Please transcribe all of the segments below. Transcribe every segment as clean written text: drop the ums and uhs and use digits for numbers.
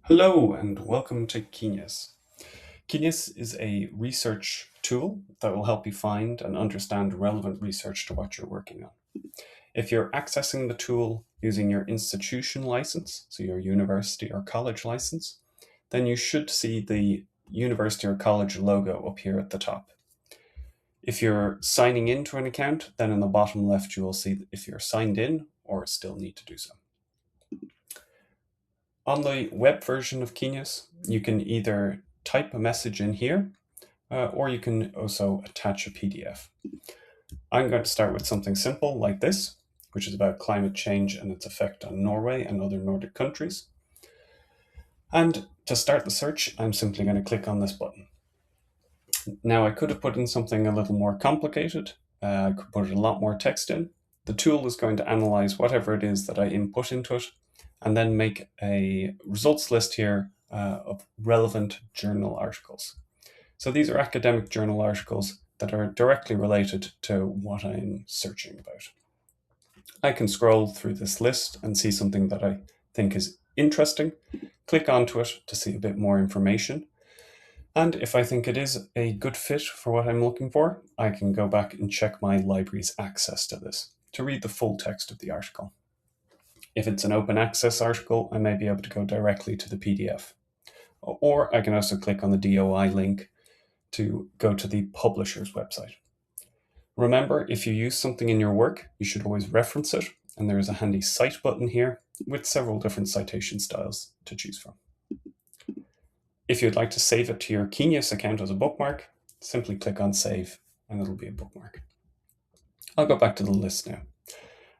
Hello and welcome to Keenious. Keenious is a research tool that will help you find and understand relevant research to what you're working on. If you're accessing the tool using your institution license, so your university or college license, then you should see the university or college logo up here at the top. If you're signing into an account, then in the bottom left you will see if you're signed in or still need to do so. On the web version of Keenious, you can either type a message in here, or you can also attach a PDF. I'm going to start with something simple like this, which is about climate change and its effect on Norway and other Nordic countries. And to start the search, I'm simply going to click on this button. Now, I could have put in something a little more complicated. I could put a lot more text in. The tool is going to analyze whatever it is that I input into it and then make a results list here of relevant journal articles. So these are academic journal articles that are directly related to what I'm searching about. I can scroll through this list and see something that I think is interesting, click onto it to see a bit more information. And if I think it is a good fit for what I'm looking for, I can go back and check my library's access to this to read the full text of the article. If it's an open access article, I may be able to go directly to the PDF. Or I can also click on the DOI link to go to the publisher's website. Remember, if you use something in your work, you should always reference it, and there is a handy cite button here with several different citation styles to choose from. If you'd like to save it to your Keenious account as a bookmark, simply click on Save, and it'll be a bookmark. I'll go back to the list now.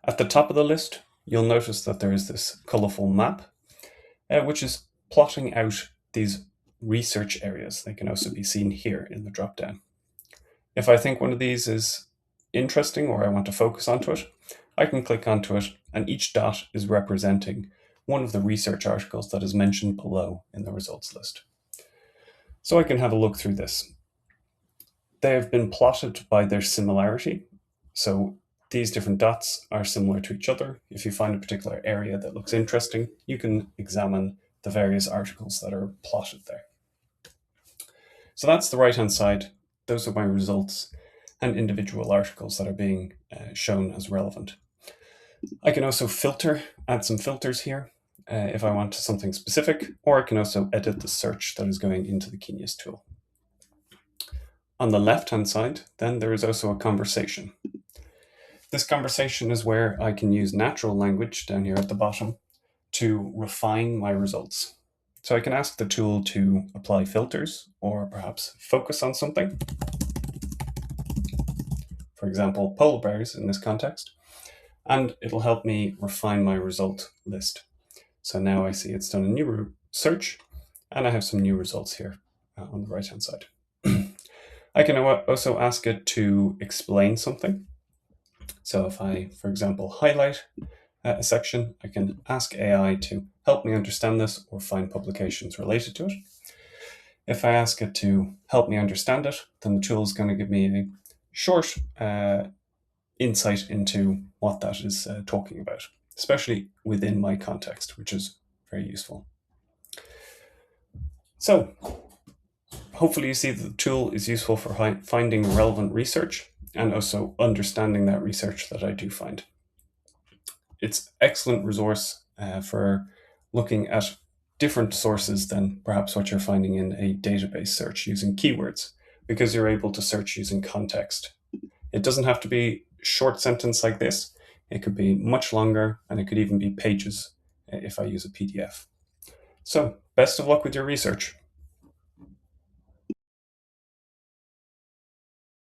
At the top of the list, you'll notice that there is this colorful map, which is plotting out these research areas. They can also be seen here in the drop-down. If I think one of these is interesting or I want to focus onto it, I can click onto it, and each dot is representing one of the research articles that is mentioned below in the results list. So I can have a look through this. They have been plotted by their similarity. So these different dots are similar to each other. If you find a particular area that looks interesting, you can examine the various articles that are plotted there. So that's the right-hand side. Those are my results and individual articles that are being shown as relevant. I can also add some filters here if I want something specific, or I can also edit the search that is going into the Keenious tool. On the left-hand side, then there is also a conversation. This conversation is where I can use natural language down here at the bottom to refine my results. So I can ask the tool to apply filters or perhaps focus on something. For example, polar bears in this context, and it'll help me refine my result list. So now I see it's done a new search, and I have some new results here on the right-hand side. I can also ask it to explain something. So if I, for example, highlight a section, I can ask AI to help me understand this or find publications related to it. If I ask it to help me understand it, then the tool is going to give me a short insight into what that is talking about, especially within my context, which is very useful. So hopefully you see that the tool is useful for finding relevant research and also understanding that research that I do find. It's an excellent resource for looking at different sources than perhaps what you're finding in a database search using keywords, because you're able to search using context. It doesn't have to be a short sentence like this. It could be much longer, and it could even be pages if I use a PDF. So, best of luck with your research.